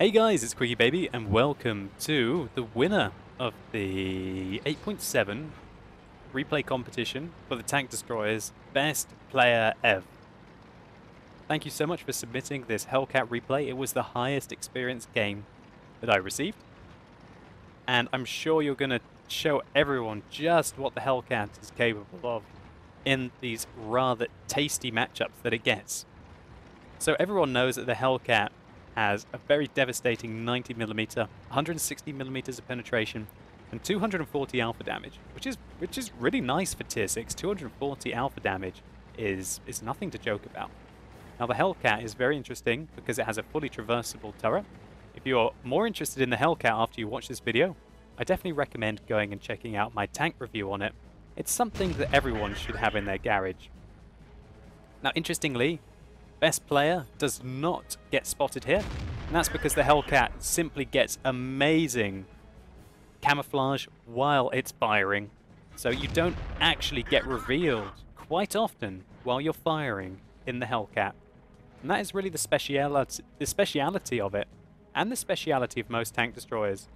Hey guys, it's QuickyBaby and welcome to the winner of the 8.7 replay competition for the Tank Destroyer's Best Player Ev. Thank you so much for submitting this Hellcat replay. It was the highest experience game that I received. And I'm sure you're going to show everyone just what the Hellcat is capable of in these rather tasty matchups that it gets. So everyone knows that the Hellcat has a very devastating 90mm, 160mm of penetration, and 240 alpha damage, which is really nice for tier 6. 240 alpha damage is nothing to joke about. Now the Hellcat is very interesting because it has a fully traversable turret. If you're more interested in the Hellcat after you watch this video, I definitely recommend going and checking out my tank review on it. It's something that everyone should have in their garage. Now interestingly, Best Player does not get spotted here, and that's because the Hellcat simply gets amazing camouflage while it's firing, so you don't actually get revealed quite often while you're firing in the Hellcat. And that is really the speciality of it, and the speciality of most tank destroyers.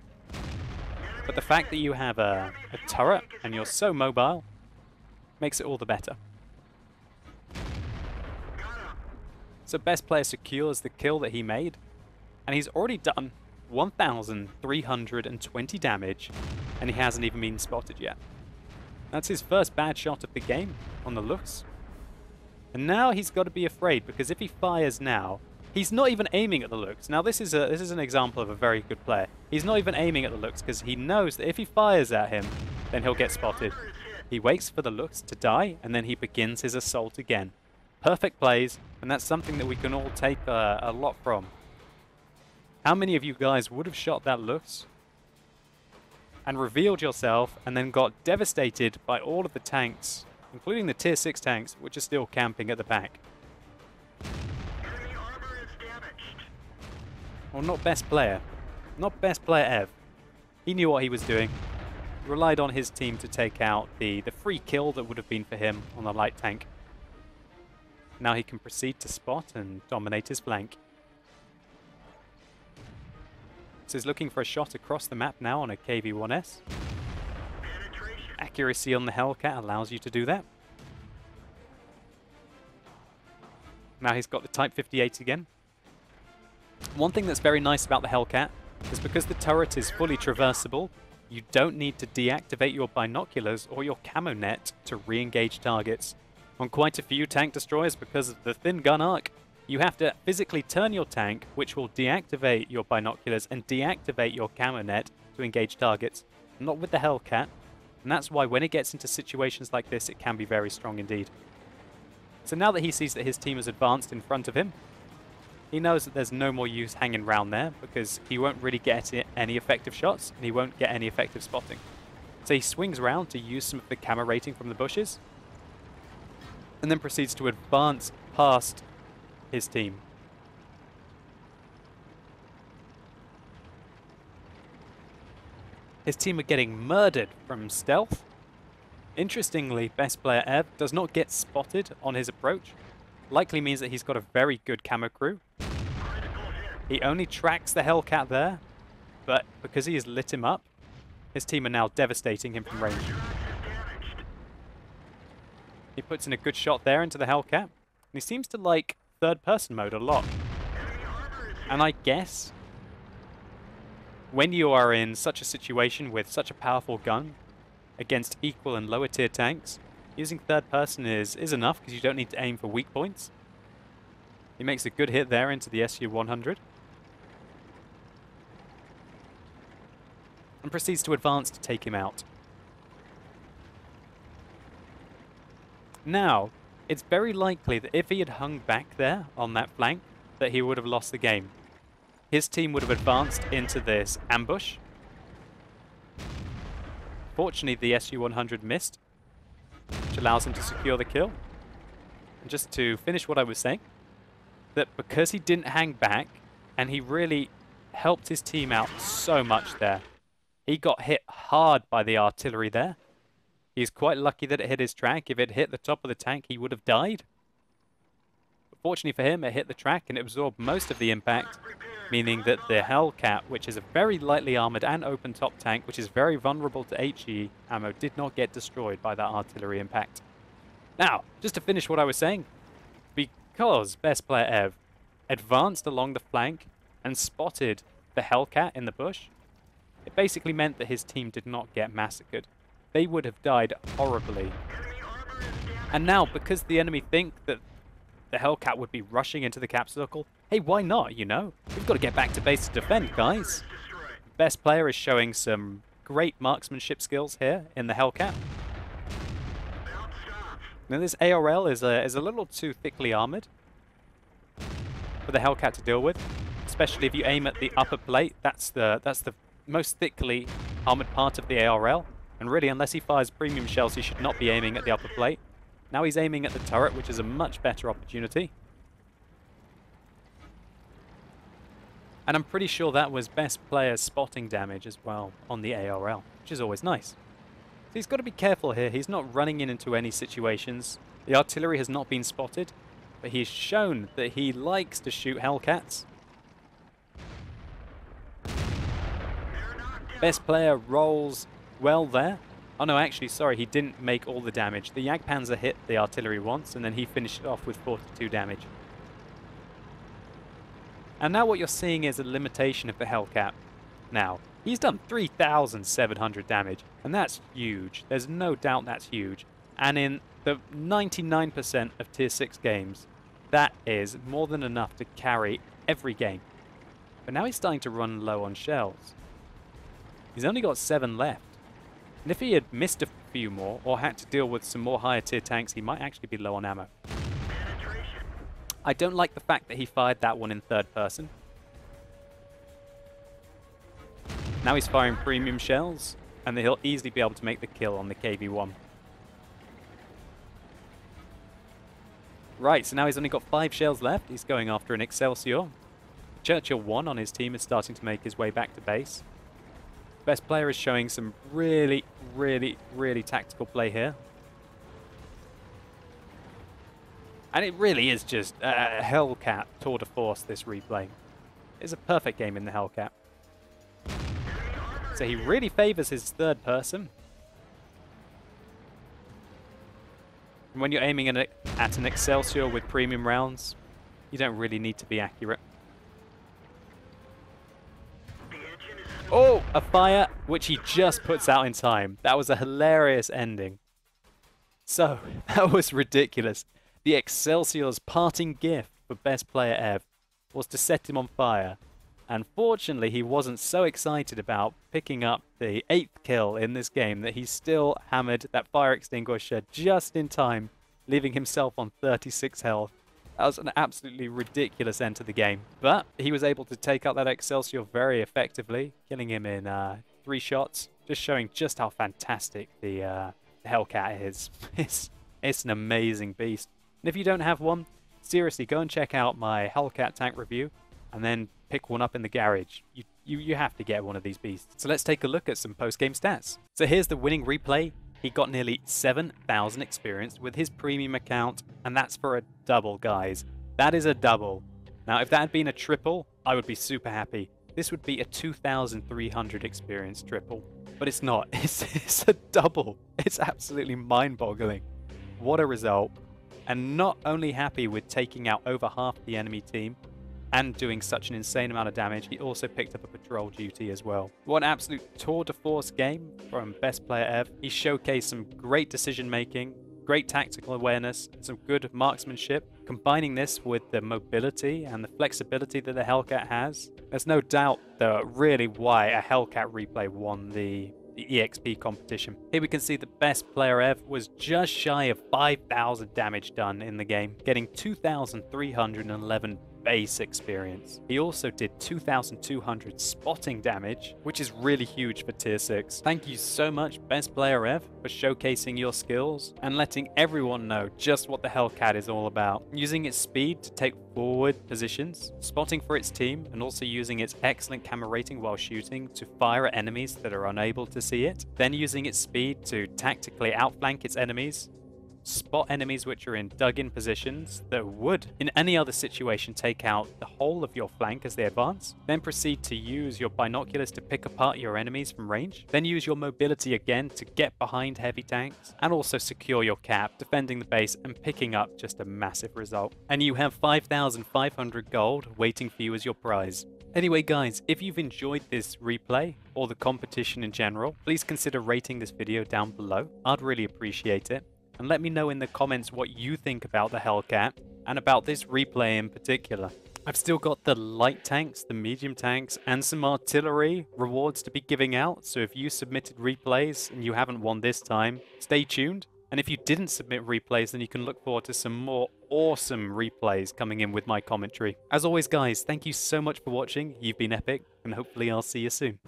But the fact that you have a turret and you're so mobile makes it all the better. So Best Player secures the kill that he made, and he's already done 1,320 damage, and he hasn't even been spotted yet. That's his first bad shot of the game on the looks. And now he's got to be afraid, because if he fires now, he's not even aiming at the looks. Now this is an example of a very good player. He's not even aiming at the looks because he knows that if he fires at him, then he'll get spotted. He waits for the looks to die, and then he begins his assault again. Perfect plays, and that's something that we can all take a lot from. How many of you guys would have shot that looks and revealed yourself and then got devastated by all of the tanks, including the tier 6 tanks, which are still camping at the back? Well, not Best Player. Not Best Player Ev. He knew what he was doing. Relied on his team to take out the free kill that would have been for him on the light tank. Now he can proceed to spot and dominate his flank. So he's looking for a shot across the map now on a KV-1S. Accuracy on the Hellcat allows you to do that. Now he's got the Type 58 again. One thing that's very nice about the Hellcat is because the turret is fully traversable, you don't need to deactivate your binoculars or your camo net to re-engage targets. On quite a few tank destroyers, because of the thin gun arc, you have to physically turn your tank, which will deactivate your binoculars and deactivate your camo net to engage targets. Not with the Hellcat, and that's why when it gets into situations like this, it can be very strong indeed. So now that he sees that his team has advanced in front of him, he knows that there's no more use hanging around there, because he won't really get any effective shots, and he won't get any effective spotting. So he swings around to use some of the camo rating from the bushes, and then proceeds to advance past his team. His team are getting murdered from stealth. Interestingly, Best Player Ev does not get spotted on his approach. Likely means that he's got a very good camo crew. He only tracks the Hellcat there, but because he has lit him up, his team are now devastating him from range. He puts in a good shot there into the Hellcat, and he seems to like third-person mode a lot. And I guess when you are in such a situation with such a powerful gun against equal and lower tier tanks, using third-person is enough because you don't need to aim for weak points. He makes a good hit there into the SU-100. And proceeds to advance to take him out. Now, it's very likely that if he had hung back there on that flank, that he would have lost the game. His team would have advanced into this ambush. Fortunately, the SU-100 missed, which allows him to secure the kill. And just to finish what I was saying, that because he didn't hang back, and he really helped his team out so much there, he got hit hard by the artillery there. He's quite lucky that it hit his track. If it hit the top of the tank, he would have died. But fortunately for him, it hit the track and it absorbed most of the impact, meaning that the Hellcat, which is a very lightly armored and open top tank, which is very vulnerable to HE ammo, did not get destroyed by that artillery impact. Now, just to finish what I was saying, because BestPlayerEv advanced along the flank and spotted the Hellcat in the bush, it basically meant that his team did not get massacred. They would have died horribly. And now, because the enemy think that the Hellcat would be rushing into the cap circle, hey, why not, you know? We've got to get back to base to defend, guys. Best player is showing some great marksmanship skills here in the Hellcat. Now this ARL is a little too thickly armored for the Hellcat to deal with, especially if you aim at the upper plate. That's the most thickly armored part of the ARL, and really, unless he fires premium shells, he should not be aiming at the upper plate. Now he's aiming at the turret, which is a much better opportunity. And I'm pretty sure that was best player spotting damage as well on the ARL, which is always nice. So he's got to be careful here. He's not running into any situations. The artillery has not been spotted, but he's shown that he likes to shoot Hellcats. Best player rolls well there. Oh no, actually, sorry, he didn't make all the damage. The Jagdpanzer hit the artillery once, and then he finished it off with 42 damage. And now what you're seeing is a limitation of the Hellcat. Now, he's done 3,700 damage, and that's huge. There's no doubt that's huge. And in the 99% of Tier 6 games, that is more than enough to carry every game. But now he's starting to run low on shells. He's only got 7 left. And if he had missed a few more, or had to deal with some more higher tier tanks, he might actually be low on ammo. I don't like the fact that he fired that one in third person. Now he's firing premium shells, and he'll easily be able to make the kill on the KV-1. Right, so now he's only got 5 shells left. He's going after an Excelsior. Churchill 1 on his team is starting to make his way back to base. Best player is showing some really, really, really tactical play here. And it really is just a Hellcat tour de force, this replay. It's a perfect game in the Hellcat. So he really favors his third person. And when you're aiming at an Excelsior with premium rounds, you don't really need to be accurate. Oh, a fire, which he just puts out in time. That was a hilarious ending. So, that was ridiculous. The Excelsior's parting gift for BestPlayerEv was to set him on fire. And fortunately, he wasn't so excited about picking up the 8th kill in this game that he still hammered that fire extinguisher just in time, leaving himself on 36 health. That was an absolutely ridiculous end to the game. But he was able to take out that Excelsior very effectively, killing him in 3 shots, just showing just how fantastic the Hellcat is. It's an amazing beast. And if you don't have one, seriously, go and check out my Hellcat tank review, and then pick one up in the garage. You have to get one of these beasts. So let's take a look at some post-game stats. So here's the winning replay. He got nearly 7,000 experience with his premium account, and that's for a double, guys. That is a double. Now, if that had been a triple, I would be super happy. This would be a 2,300 experience triple, but it's not. It's a double. It's absolutely mind-boggling. What a result. And not only happy with taking out over half the enemy team and doing such an insane amount of damage, he also picked up a patrol duty as well. What an absolute tour de force game from BestPlayerEv. He showcased some great decision making, great tactical awareness, some good marksmanship. Combining this with the mobility and the flexibility that the Hellcat has, there's no doubt really why a Hellcat replay won the EXP competition. Here we can see that BestPlayerEv was just shy of 5,000 damage done in the game, getting 2,311 base experience. He also did 2,200 spotting damage, which is really huge for Tier 6. Thank you so much, BestPlayerEv, for showcasing your skills and letting everyone know just what the Hellcat is all about. Using its speed to take forward positions, spotting for its team, and also using its excellent camera rating while shooting to fire at enemies that are unable to see it. Then using its speed to tactically outflank its enemies, spot enemies which are in dug-in positions that would, in any other situation, take out the whole of your flank as they advance. Then proceed to use your binoculars to pick apart your enemies from range. Then use your mobility again to get behind heavy tanks, and also secure your cap, defending the base and picking up just a massive result. And you have 5,500 gold waiting for you as your prize. Anyway guys, if you've enjoyed this replay, or the competition in general, please consider rating this video down below. I'd really appreciate it. And let me know in the comments what you think about the Hellcat, and about this replay in particular. I've still got the light tanks, the medium tanks, and some artillery rewards to be giving out, so if you submitted replays and you haven't won this time, stay tuned. And if you didn't submit replays, then you can look forward to some more awesome replays coming in with my commentary. As always guys, thank you so much for watching, you've been epic, and hopefully I'll see you soon.